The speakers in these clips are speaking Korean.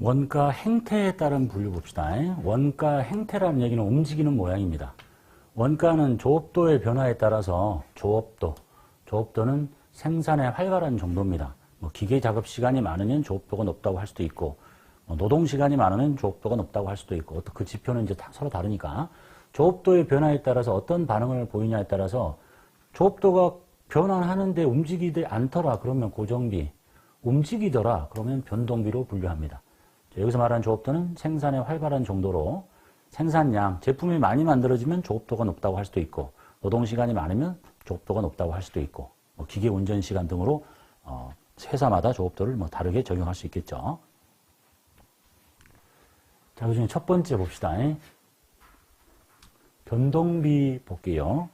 원가 행태에 따른 분류 봅시다. 원가 행태라는 얘기는 움직이는 모양입니다. 원가는 조업도의 변화에 따라서 조업도는 생산의 활발한 정도입니다. 기계 작업 시간이 많으면 조업도가 높다고 할 수도 있고, 노동 시간이 많으면 조업도가 높다고 할 수도 있고, 그 지표는 이제 서로 다르니까, 조업도의 변화에 따라서 어떤 반응을 보이냐에 따라서 조업도가 변화하는데 움직이지 않더라 그러면 고정비, 움직이더라 그러면 변동비로 분류합니다. 여기서 말하는 조업도는 생산의 활발한 정도로 생산량, 제품이 많이 만들어지면 조업도가 높다고 할 수도 있고, 노동시간이 많으면 조업도가 높다고 할 수도 있고, 기계 운전 시간 등으로 회사마다 조업도를 다르게 적용할 수 있겠죠. 자, 그중에 첫 번째 봅시다. 변동비 볼게요.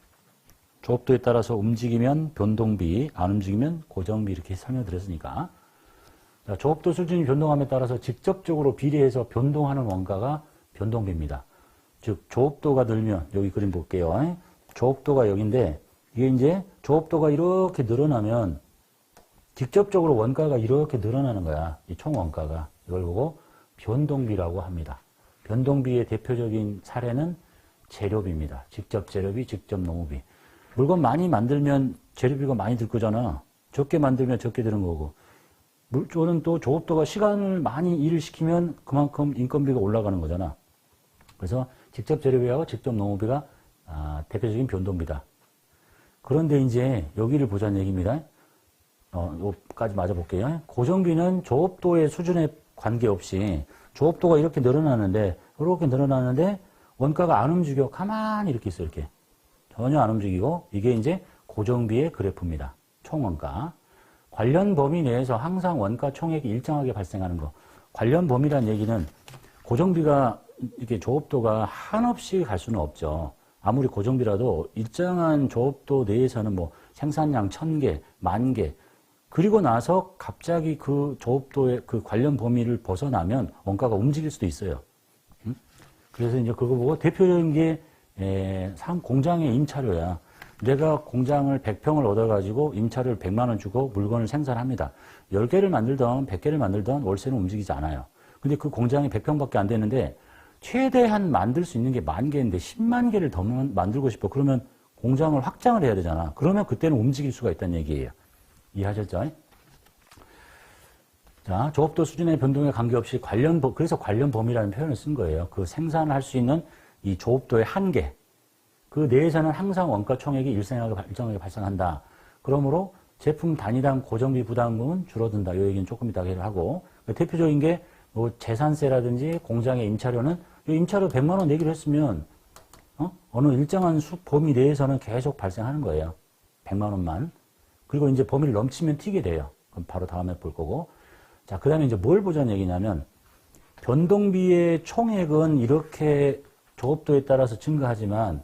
조업도에 따라서 움직이면 변동비, 안 움직이면 고정비 이렇게 설명드렸으니까. 자, 조업도 수준이 변동함에 따라서 직접적으로 비례해서 변동하는 원가가 변동비입니다. 즉, 조업도가 늘면, 여기 그림 볼게요. 조업도가 여기인데, 이게 이제 조업도가 이렇게 늘어나면 직접적으로 원가가 이렇게 늘어나는 거야. 이 총 원가가. 이걸 보고 변동비라고 합니다. 변동비의 대표적인 사례는 재료비입니다. 직접 재료비, 직접 농업비. 물건 많이 만들면 재료비가 많이 들 거잖아. 적게 만들면 적게 드는 거고. 저는 또 조업도가 시간을 많이 일을 시키면 그만큼 인건비가 올라가는 거잖아. 그래서 직접 재료비하고 직접 농업비가 대표적인 변동비다. 그런데 이제 여기를 보자는 얘기입니다. 여기까지 맞아 볼게요. 고정비는 조업도의 수준에 관계없이 조업도가 이렇게 늘어나는데 원가가 안 움직여. 가만히 이렇게 있어, 이렇게. 전혀 안 움직이고, 이게 이제 고정비의 그래프입니다. 총원가. 관련 범위 내에서 항상 원가 총액이 일정하게 발생하는 거. 관련 범위란 얘기는 고정비가 이렇게 조업도가 한없이 갈 수는 없죠. 아무리 고정비라도 일정한 조업도 내에서는 생산량 1000개, 10,000개, 그리고 나서 갑자기 그 조업도의 그 관련 범위를 벗어나면 원가가 움직일 수도 있어요. 그래서 이제 그거 보고 대표적인 게 공장의 임차료야. 내가 공장을 100평을 얻어가지고 임차료를 100만 원 주고 물건을 생산합니다. 10개를 만들던 100개를 만들던 월세는 움직이지 않아요. 근데 그 공장이 100평밖에 안 되는데 최대한 만들 수 있는 게 10,000개인데 10만 개를 더 만들고 싶어. 그러면 공장을 확장을 해야 되잖아. 그러면 그때는 움직일 수가 있다는 얘기예요. 이해하셨죠? 자, 조업도 수준의 변동에 관계없이 그래서 관련 범위라는 표현을 쓴 거예요. 그 생산할 수 있는 이 조업도의 한계. 그 내에서는 항상 원가 총액이 일정하게 발생한다. 그러므로 제품 단위당 고정비 부담금은 줄어든다. 이 얘기는 조금 이따 하고. 대표적인 게 재산세라든지 공장의 임차료는 임차료 100만 원 내기로 했으면 어느 일정한 범위 내에서는 계속 발생하는 거예요. 100만 원만. 그리고 이제 범위를 넘치면 튀게 돼요. 그럼 바로 다음에 볼 거고. 자, 그 다음에 이제 뭘 보자는 얘기냐면, 변동비의 총액은 이렇게 조업도에 따라서 증가하지만,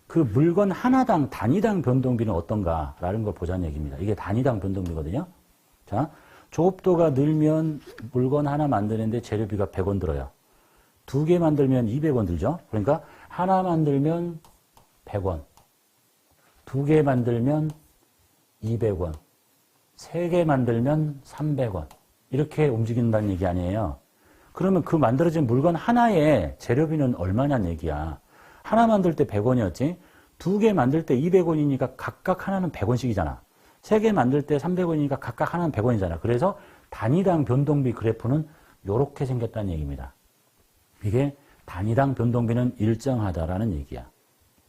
그 물건 하나당, 단위당 변동비는 어떤가라는 걸 보자는 얘기입니다. 이게 단위당 변동비거든요. 자, 조업도가 늘면 물건 하나 만드는데 재료비가 100원 들어요. 2개 만들면 200원 들죠. 그러니까 하나 만들면 100원, 2개 만들면 200원, 3개 만들면 300원. 이렇게 움직인다는 얘기 아니에요. 그러면 그 만들어진 물건 하나의 재료비는 얼마냐는 얘기야. 하나 만들 때 100원이었지. 2개 만들 때 200원이니까 각각 하나는 100원씩이잖아. 3개 만들 때 300원이니까 각각 하나는 100원이잖아. 그래서 단위당 변동비 그래프는 이렇게 생겼다는 얘기입니다. 이게 단위당 변동비는 일정하다라는 얘기야.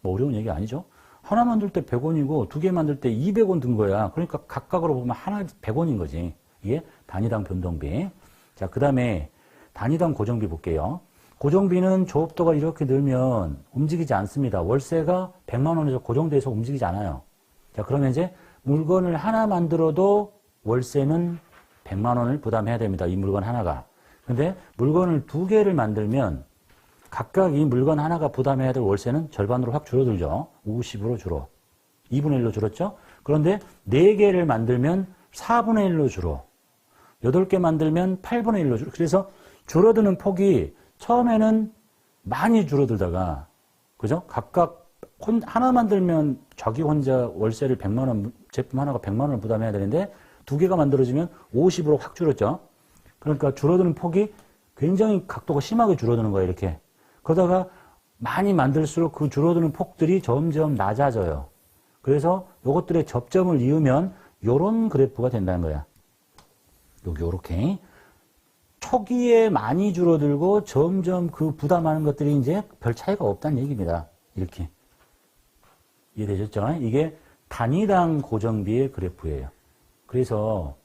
어려운 얘기 아니죠? 하나 만들 때 100원이고 2개 만들 때 200원 든 거야. 그러니까 각각으로 보면 하나 100원인 거지. 이게 단위당 변동비. 자, 그 다음에 단위당 고정비 볼게요. 고정비는 조업도가 이렇게 늘면 움직이지 않습니다. 월세가 100만 원에서 고정돼서 움직이지 않아요. 자, 그러면 이제 물건을 하나 만들어도 월세는 100만 원을 부담해야 됩니다. 이 물건 하나가. 근데 물건을 2개를 만들면 각각 이 물건 하나가 부담해야 될 월세는 절반으로 확 줄어들죠. 50으로 줄어. 2분의 1로 줄었죠. 그런데 4개를 만들면 4분의 1로 줄어. 8개 만들면 8분의 1로 줄어. 그래서 줄어드는 폭이 처음에는 많이 줄어들다가, 그죠? 각각 하나 만들면 자기 혼자 월세를 100만 원, 제품 하나가 100만 원을 부담해야 되는데 2개가 만들어지면 50으로 확 줄었죠. 그러니까 줄어드는 폭이 굉장히 각도가 심하게 줄어드는 거예요, 이렇게. 그러다가 많이 만들수록 그 줄어드는 폭들이 점점 낮아져요. 그래서 요것들의 접점을 이으면 요런 그래프가 된다는 거야. 요렇게. 초기에 많이 줄어들고 점점 그 부담하는 것들이 이제 별 차이가 없다는 얘기입니다. 이렇게. 이해되셨죠? 이게 단위당 고정비의 그래프예요. 그래서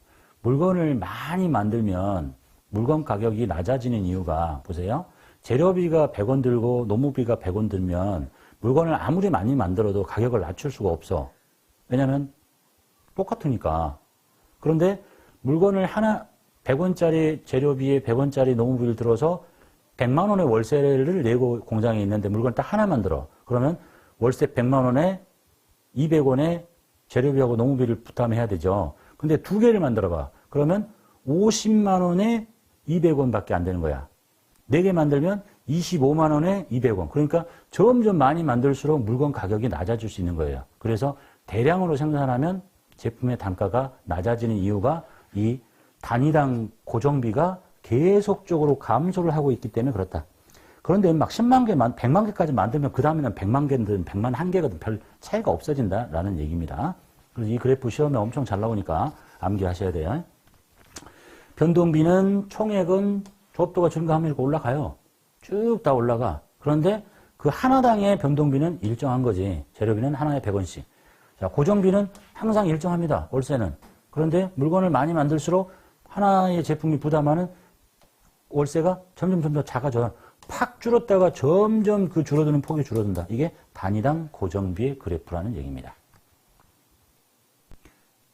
물건을 많이 만들면 물건 가격이 낮아지는 이유가 보세요. 재료비가 100원 들고 노무비가 100원 들면 물건을 아무리 많이 만들어도 가격을 낮출 수가 없어. 왜냐하면 똑같으니까. 그런데 물건을 하나 100원짜리 재료비에 100원짜리 노무비를 들어서 100만 원의 월세를 내고 공장에 있는데 물건을 딱 하나 만들어. 그러면 월세 100만 원에 200원에 재료비하고 노무비를 부담해야 되죠. 근데 두 개를 만들어 봐. 그러면 50만 원에 200원 밖에 안 되는 거야. 네 개 만들면 25만 원에 200원. 그러니까 점점 많이 만들수록 물건 가격이 낮아질 수 있는 거예요. 그래서 대량으로 생산하면 제품의 단가가 낮아지는 이유가 이 단위당 고정비가 계속적으로 감소를 하고 있기 때문에 그렇다. 그런데 막 10만 개, 100만 개까지 만들면 그 다음에는 100만 개든 100만 한 개거든 별 차이가 없어진다라는 얘기입니다. 그래서 이 그래프 시험에 엄청 잘 나오니까 암기하셔야 돼요. 변동비는 총액은 조업도가 증가하면 이렇게 올라가요. 쭉 다 올라가. 그런데 그 하나당의 변동비는 일정한 거지. 재료비는 하나에 100원씩. 자, 고정비는 항상 일정합니다. 월세는. 그런데 물건을 많이 만들수록 하나의 제품이 부담하는 월세가 점점 작아져요. 팍 줄었다가 점점 그 줄어드는 폭이 줄어든다. 이게 단위당 고정비의 그래프라는 얘기입니다.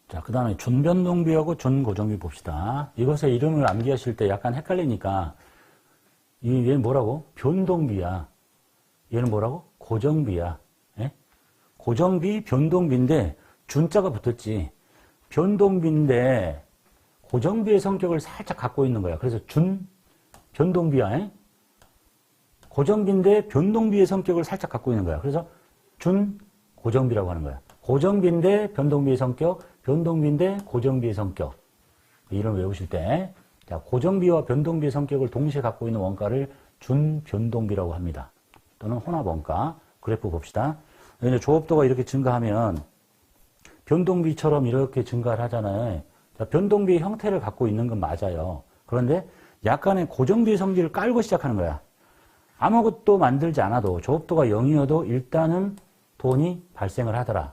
자, 그 다음에 준변동비하고 준고정비 봅시다. 이것의 이름을 암기하실 때 약간 헷갈리니까 얘는 뭐라고? 변동비야. 얘는 뭐라고? 고정비야. 예? 고정비, 변동비인데 준자가 붙었지. 변동비인데 고정비의 성격을 살짝 갖고 있는 거야. 그래서 변동비야. 예? 고정비인데 변동비의 성격을 살짝 갖고 있는 거야. 그래서 고정비라고 하는 거야. 고정비인데 변동비의 성격, 변동비인데 고정비의 성격. 이름 외우실 때, 자, 고정비와 변동비의 성격을 동시에 갖고 있는 원가를 준변동비라고 합니다. 또는 혼합원가. 그래프 봅시다. 이제 조업도가 이렇게 증가하면 변동비처럼 이렇게 증가를 하잖아요. 자, 변동비의 형태를 갖고 있는 건 맞아요. 그런데 약간의 고정비의 성질을 깔고 시작하는 거야. 아무것도 만들지 않아도 조업도가 0이어도 일단은 돈이 발생을 하더라.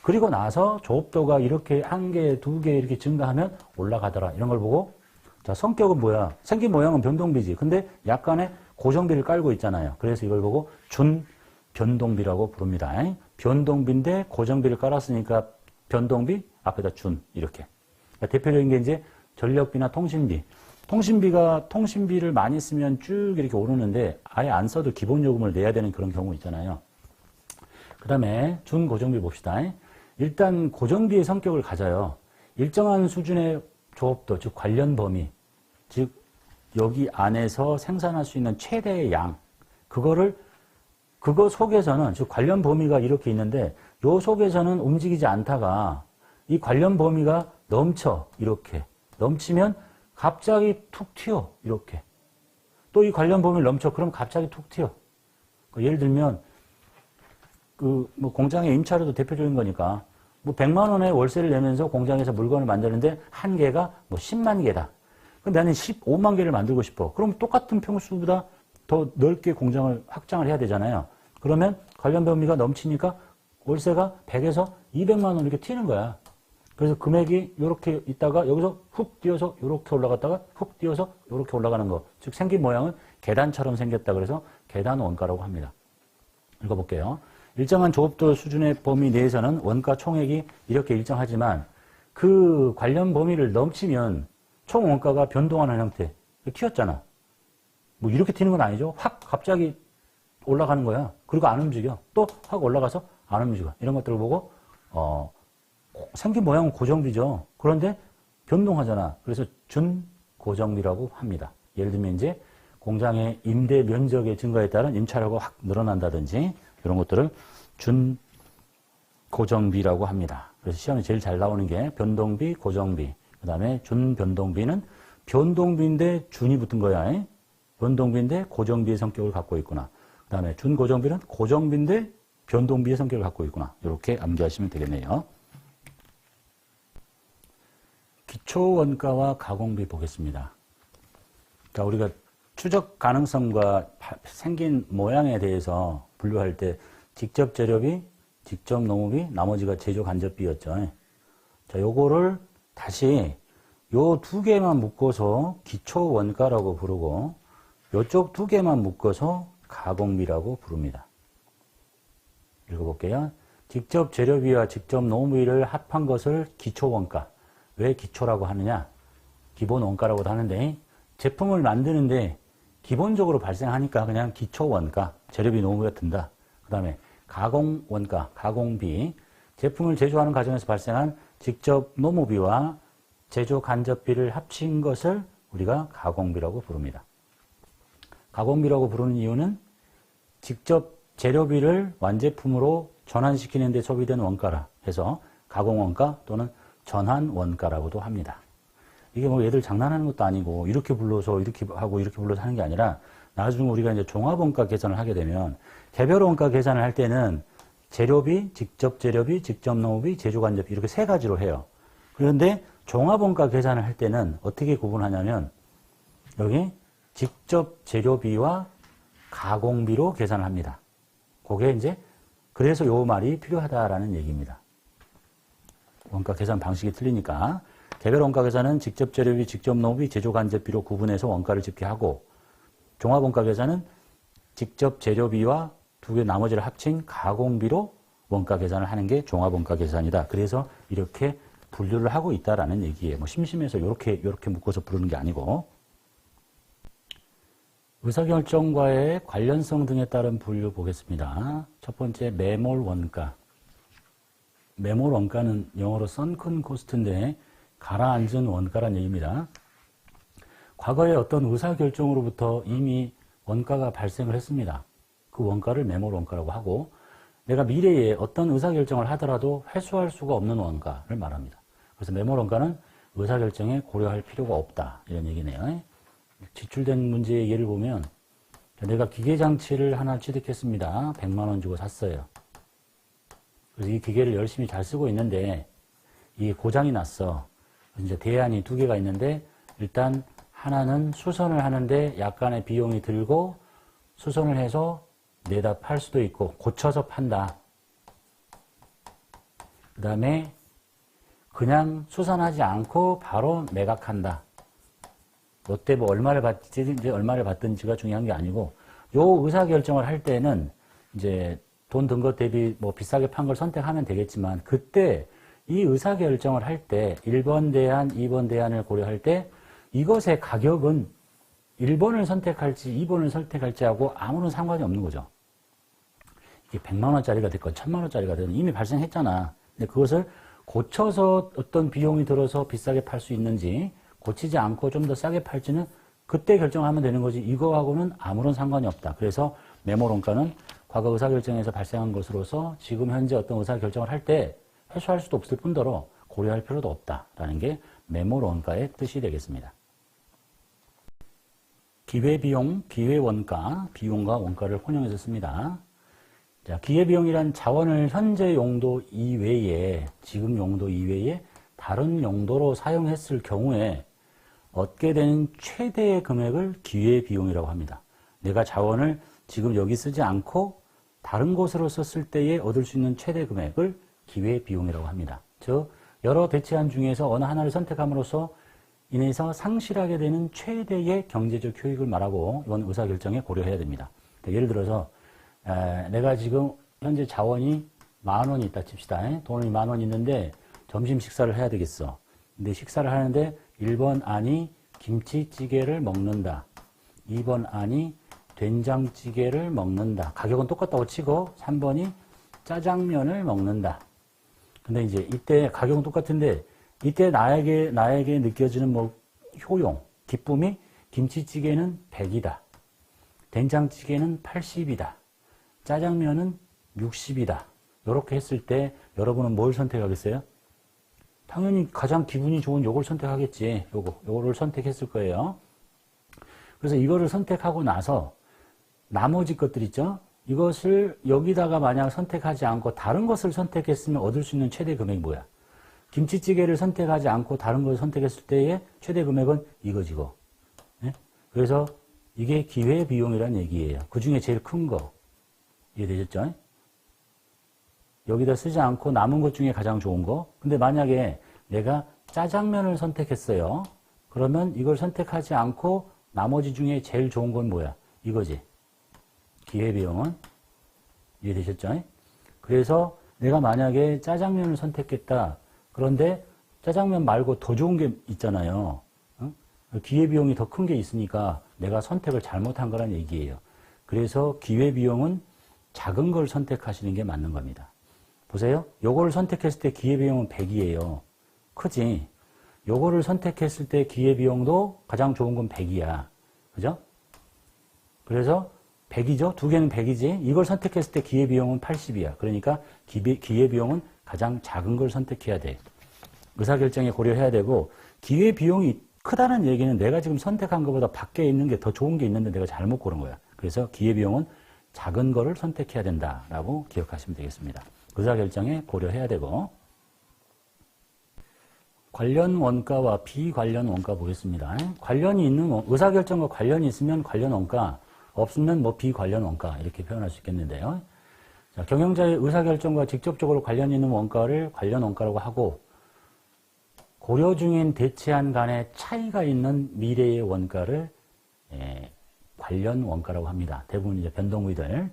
그리고 나서 조업도가 이렇게 한 개, 두 개 이렇게 증가하면 올라가더라. 이런 걸 보고, 자, 성격은 뭐야? 생긴 모양은 변동비지. 근데 약간의 고정비를 깔고 있잖아요. 그래서 이걸 보고 준변동비라고 부릅니다. 변동비인데 고정비를 깔았으니까 변동비, 앞에다 이렇게. 그러니까 대표적인 게 이제 전력비나 통신비. 통신비를 많이 쓰면 쭉 이렇게 오르는데 아예 안 써도 기본 요금을 내야 되는 그런 경우 있잖아요. 그 다음에 준고정비 봅시다. 일단 고정비의 성격을 가져요. 일정한 수준의 조업도, 즉 관련 범위, 즉 여기 안에서 생산할 수 있는 최대의 양, 그거 속에서는, 즉 관련 범위가 이렇게 있는데 요 속에서는 움직이지 않다가 이 관련 범위가 넘쳐, 이렇게 넘치면 갑자기 툭 튀어, 이렇게. 또 이 관련 범위를 넘쳐, 그럼 갑자기 툭 튀어. 예를 들면 뭐 공장의 임차료도 대표적인 거니까 뭐 100만 원의 월세를 내면서 공장에서 물건을 만드는데 한 개가 뭐 10만 개다. 근데 나는 15만 개를 만들고 싶어. 그럼 똑같은 평수보다 더 넓게 공장을 확장을 해야 되잖아요. 그러면 관련 범위가 넘치니까 월세가 100에서 200만 원 이렇게 튀는 거야. 그래서 금액이 이렇게 있다가 여기서 훅 뛰어서 이렇게 올라갔다가 훅 뛰어서 이렇게 올라가는 거. 즉 생긴 모양은 계단처럼 생겼다. 그래서 계단 원가라고 합니다. 읽어볼게요. 일정한 조업도 수준의 범위 내에서는 원가 총액이 이렇게 일정하지만 그 관련 범위를 넘치면 총 원가가 변동하는 형태. 튀었잖아. 뭐 이렇게 튀는 건 아니죠. 확 갑자기 올라가는 거야. 그리고 안 움직여. 또 확 올라가서 안 움직여. 이런 것들을 보고 생긴 모양은 고정비죠. 그런데 변동하잖아. 그래서 준고정비라고 합니다. 예를 들면 이제 공장의 임대 면적의 증가에 따른 임차료가 확 늘어난다든지 이런 것들을 준고정비라고 합니다. 그래서 시험에 제일 잘 나오는 게 변동비, 고정비, 그 다음에 준변동비는 변동비인데 준이 붙은 거야. 변동비인데 고정비의 성격을 갖고 있구나. 그 다음에 준고정비는 고정비인데 변동비의 성격을 갖고 있구나. 이렇게 암기하시면 되겠네요. 기초원가와 가공비 보겠습니다. 자, 우리가 추적 가능성과 생긴 모양에 대해서 분류할 때 직접 재료비, 직접 노무비, 나머지가 제조 간접비였죠. 자, 요거를 다시 요 두 개만 묶어서 기초원가라고 부르고 요쪽 두 개만 묶어서 가공비라고 부릅니다. 읽어볼게요. 직접 재료비와 직접 노무비를 합한 것을 기초원가. 왜 기초라고 하느냐? 기본 원가라고도 하는데 제품을 만드는데 기본적으로 발생하니까 그냥 기초원가, 재료비 노무비가 든다. 그 다음에 가공원가, 가공비, 제품을 제조하는 과정에서 발생한 직접 노무비와 제조 간접비를 합친 것을 우리가 가공비라고 부릅니다. 가공비라고 부르는 이유는 직접 재료비를 완제품으로 전환시키는 데 소비되는 원가라 해서 가공원가 또는 전환원가라고도 합니다. 이게 뭐 얘들 장난하는 것도 아니고 이렇게 불러서 이렇게 하고 이렇게 불러서 하는 게 아니라 나중에 우리가 이제 종합원가 계산을 하게 되면 개별원가 계산을 할 때는 재료비, 직접 재료비, 직접 노무비, 제조간접비 이렇게 세 가지로 해요. 그런데 종합원가 계산을 할 때는 어떻게 구분하냐면 여기 직접 재료비와 가공비로 계산을 합니다. 그게 이제 그래서 요 말이 필요하다라는 얘기입니다. 원가 계산 방식이 틀리니까 개별 원가 계산은 직접 재료비, 직접 노무비, 제조 간접비로 구분해서 원가를 집계하고 종합 원가 계산은 직접 재료비와 두 개 나머지를 합친 가공비로 원가 계산을 하는 게 종합 원가 계산이다. 그래서 이렇게 분류를 하고 있다라는 얘기예요. 뭐 심심해서 이렇게 묶어서 부르는 게 아니고 의사결정과의 관련성 등에 따른 분류 보겠습니다. 첫 번째 매몰 원가. 매몰 원가는 영어로 sunken cost인데 가라앉은 원가란 얘기입니다. 과거에 어떤 의사결정으로부터 이미 원가가 발생을 했습니다. 그 원가를 매몰 원가라고 하고 내가 미래에 어떤 의사결정을 하더라도 회수할 수가 없는 원가를 말합니다. 그래서 매몰 원가는 의사결정에 고려할 필요가 없다. 이런 얘기네요. 지출된 문제의 예를 보면 내가 기계장치를 하나 취득했습니다. 100만 원 주고 샀어요. 그래서 이 기계를 열심히 잘 쓰고 있는데 이게 고장이 났어. 이제 대안이 두 개가 있는데 일단 하나는 수선을 하는데 약간의 비용이 들고 수선을 해서 내다 팔 수도 있고 고쳐서 판다. 그 다음에 그냥 수선하지 않고 바로 매각한다. 롯데 뭐 얼마를 받든지가 중요한 게 아니고 요 의사결정을 할 때는 이제 돈 든 것 대비 뭐 비싸게 판 걸 선택하면 되겠지만 그때 이 의사결정을 할 때 1번 대안, 2번 대안을 고려할 때 이것의 가격은 1번을 선택할지 2번을 선택할지 하고 아무런 상관이 없는 거죠. 이게 100만 원짜리가 됐건 1000만 원짜리가 됐건 이미 발생했잖아. 근데 그것을 고쳐서 어떤 비용이 들어서 비싸게 팔 수 있는지 고치지 않고 좀 더 싸게 팔지는 그때 결정하면 되는 거지 이거하고는 아무런 상관이 없다. 그래서 매몰 원가는 과거 의사결정에서 발생한 것으로서 지금 현재 어떤 의사결정을 할 때 회수할 수도 없을 뿐더러 고려할 필요도 없다라는 게 매몰 원가의 뜻이 되겠습니다. 기회비용, 기회원가, 비용과 원가를 혼용해서 씁니다. 자, 기회비용이란 자원을 현재 용도 이외에, 지금 용도 이외에 다른 용도로 사용했을 경우에 얻게 되는 최대의 금액을 기회비용이라고 합니다. 내가 자원을 지금 여기 쓰지 않고 다른 곳으로 썼을 때에 얻을 수 있는 최대 금액을 기회비용이라고 합니다. 즉, 여러 대체안 중에서 어느 하나를 선택함으로써 인해서 상실하게 되는 최대의 경제적 효익을 말하고 이건 의사결정에 고려해야 됩니다. 예를 들어서 내가 지금 현재 자원이 10,000원이 있다 칩시다. 돈이 10,000원 있는데 점심 식사를 해야 되겠어. 근데 식사를 하는데 1번 안이 김치찌개를 먹는다. 2번 안이 된장찌개를 먹는다. 가격은 똑같다고 치고 3번이 짜장면을 먹는다. 근데 이제 이때 가격은 똑같은데 이때 나에게 느껴지는 뭐 효용, 기쁨이 김치찌개는 100이다. 된장찌개는 80이다. 짜장면은 60이다. 이렇게 했을 때 여러분은 뭘 선택하겠어요? 당연히 가장 기분이 좋은 요걸 선택하겠지. 요거를 선택했을 거예요. 그래서 이거를 선택하고 나서 나머지 것들 있죠? 이것을 여기다가 만약 선택하지 않고 다른 것을 선택했으면 얻을 수 있는 최대 금액이 뭐야? 김치찌개를 선택하지 않고 다른 걸 선택했을 때의 최대 금액은 이거지고. 네? 그래서 이게 기회비용이라는 얘기예요. 그 중에 제일 큰 거. 이해되셨죠? 여기다 쓰지 않고 남은 것 중에 가장 좋은 거. 근데 만약에 내가 짜장면을 선택했어요. 그러면 이걸 선택하지 않고 나머지 중에 제일 좋은 건 뭐야? 이거지. 기회비용은. 이해되셨죠? 그래서 내가 만약에 짜장면을 선택했다. 그런데 짜장면 말고 더 좋은 게 있잖아요. 기회비용이 더 큰 게 있으니까 내가 선택을 잘못한 거란 얘기예요. 그래서 기회비용은 작은 걸 선택하시는 게 맞는 겁니다. 보세요. 요거를 선택했을 때 기회비용은 100이에요. 크지? 요거를 선택했을 때 기회비용도 가장 좋은 건 100이야. 그죠? 그래서 100이죠? 두 개는 100이지? 이걸 선택했을 때 기회비용은 80이야. 그러니까 기회비용은 가장 작은 걸 선택해야 돼. 의사결정에 고려해야 되고, 기회비용이 크다는 얘기는 내가 지금 선택한 것보다 밖에 있는 게 더 좋은 게 있는데 내가 잘못 고른 거야. 그래서 기회비용은 작은 거를 선택해야 된다라고 기억하시면 되겠습니다. 의사결정에 고려해야 되고, 관련 원가와 비관련 원가 보겠습니다. 관련이 있는, 의사결정과 관련이 있으면 관련 원가, 없으면 뭐 비관련 원가 이렇게 표현할 수 있겠는데요. 자, 경영자의 의사결정과 직접적으로 관련 있는 원가를 관련 원가라고 하고, 고려 중인 대치한 간의 차이가 있는 미래의 원가를 관련 원가라고 합니다. 대부분 이제 변동비들.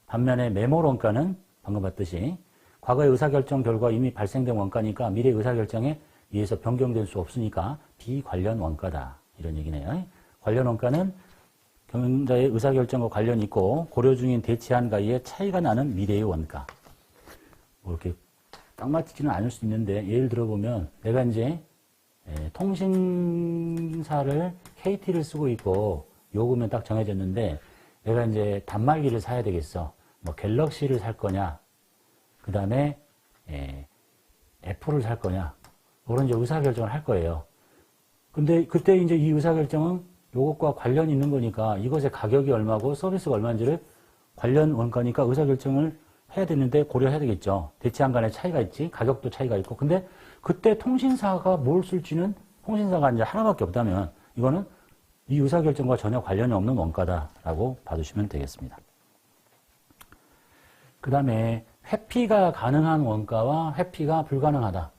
반면에 매몰 원가는 방금 봤듯이 과거의 의사결정 결과 이미 발생된 원가니까 미래 의사결정에 의해서 변경될 수 없으니까 비관련 원가다. 이런 얘기네요. 관련 원가는 경영자의 의사결정과 관련이 있고 고려 중인 대치한 가의 차이가 나는 미래의 원가. 뭐 이렇게 딱 맞지는 않을 수 있는데 예를 들어보면 내가 이제 통신사를 KT를 쓰고 있고 요금은 딱 정해졌는데 내가 이제 단말기를 사야 되겠어. 뭐 갤럭시를 살 거냐, 그 다음에 애플을 살 거냐, 그런 이제 의사결정을 할 거예요. 근데 그때 이제 이 의사결정은 요것과 관련이 있는 거니까 이것의 가격이 얼마고 서비스가 얼마인지를 관련 원가니까 의사결정을 해야 되는데 고려해야 되겠죠. 대치한 간의 차이가 있지, 가격도 차이가 있고. 근데 그때 통신사가 뭘 쓸지는 통신사가 이제 하나밖에 없다면 이거는 이 의사결정과 전혀 관련이 없는 원가다라고 봐주시면 되겠습니다. 그 다음에 회피가 가능한 원가와 회피가 불가능하다.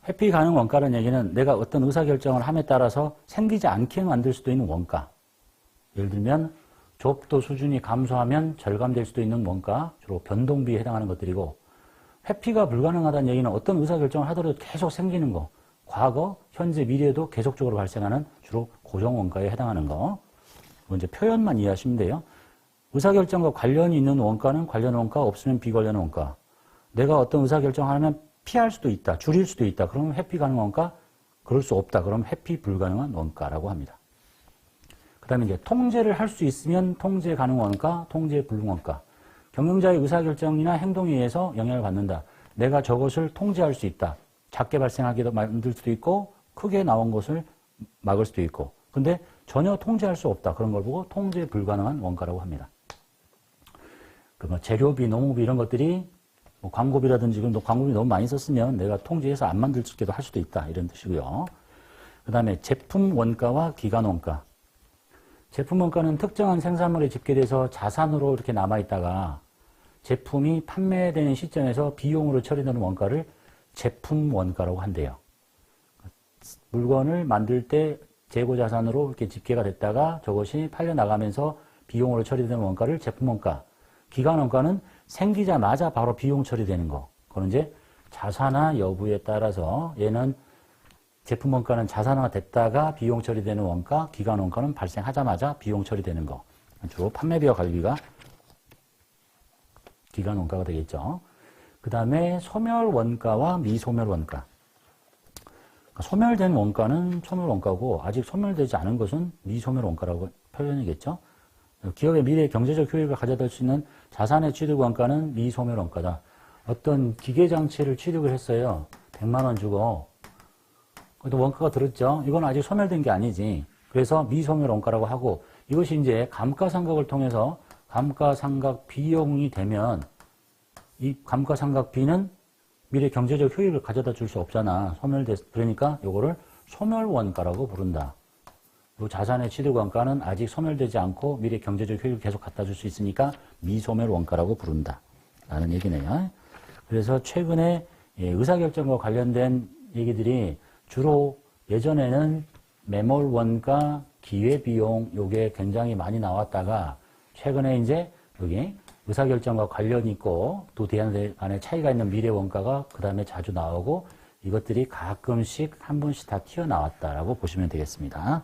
회피 가능 원가라는 얘기는 내가 어떤 의사결정을 함에 따라서 생기지 않게 만들 수도 있는 원가. 예를 들면 조업도 수준이 감소하면 절감될 수도 있는 원가, 주로 변동비에 해당하는 것들이고, 회피가 불가능하다는 얘기는 어떤 의사결정을 하더라도 계속 생기는 거, 과거, 현재, 미래에도 계속적으로 발생하는 주로 고정원가에 해당하는 거. 이제 표현만 이해하시면 돼요. 의사결정과 관련이 있는 원가는 관련 원가, 없으면 비관련 원가. 내가 어떤 의사결정을 하면 피할 수도 있다, 줄일 수도 있다. 그러면 회피 가능한 원가, 그럴 수 없다. 그러면 회피 불가능한 원가라고 합니다. 그 다음에 이제 통제를 할 수 있으면 통제 가능 원가, 통제 불능 원가. 경영자의 의사결정이나 행동에 의해서 영향을 받는다. 내가 저것을 통제할 수 있다. 작게 발생하게 만들 수도 있고 크게 나온 것을 막을 수도 있고. 근데 전혀 통제할 수 없다. 그런 걸 보고 통제 불가능한 원가라고 합니다. 그 뭐 재료비, 농업비 이런 것들이 뭐 광고비라든지 광고비 너무 많이 썼으면 내가 통제해서 안 만들 수 있게도 할 수도 있다. 이런 뜻이고요. 그 다음에 제품 원가와 기간 원가. 제품 원가는 특정한 생산물에 집계돼서 자산으로 이렇게 남아있다가 제품이 판매되는 시점에서 비용으로 처리되는 원가를 제품 원가라고 한대요. 물건을 만들 때 재고자산으로 이렇게 집계가 됐다가 저것이 팔려나가면서 비용으로 처리되는 원가를 제품 원가. 기간 원가는 생기자마자 바로 비용 처리되는 거. 그건 이제 자산화 여부에 따라서 얘는 제품 원가는 자산화가 됐다가 비용 처리되는 원가, 기간 원가는 발생하자마자 비용 처리되는 거. 주로 판매비와 관리비가 기간 원가가 되겠죠. 그 다음에 소멸 원가와 미소멸 원가. 소멸된 원가는 소멸 원가고 아직 소멸되지 않은 것은 미소멸 원가라고 표현이겠죠. 기업의 미래 경제적 효익을 가져다 수 있는 자산의 취득 원가는 미소멸 원가다. 어떤 기계 장치를 취득을 했어요. 100만 원 주고 그래도 원가가 들었죠. 이건 아직 소멸된 게 아니지. 그래서 미소멸 원가라고 하고 이것이 이제 감가상각을 통해서 감가상각 비용이 되면 이 감가상각 비는 미래 경제적 효익을 가져다 줄 수 없잖아. 그러니까 요거를 소멸원가라고 부른다. 요 자산의 취득원가는 아직 소멸되지 않고 미래 경제적 효익을 계속 갖다 줄 수 있으니까 미소멸원가라고 부른다. 라는 얘기네요. 그래서 최근에 의사결정과 관련된 얘기들이 주로 예전에는 매몰원가, 기회비용 요게 굉장히 많이 나왔다가 최근에 이제 여기 의사결정과 관련이 있고 두 대안 간의 차이가 있는 미래원가가 그 다음에 자주 나오고 이것들이 가끔씩 한 번씩 다 튀어나왔다라고 보시면 되겠습니다.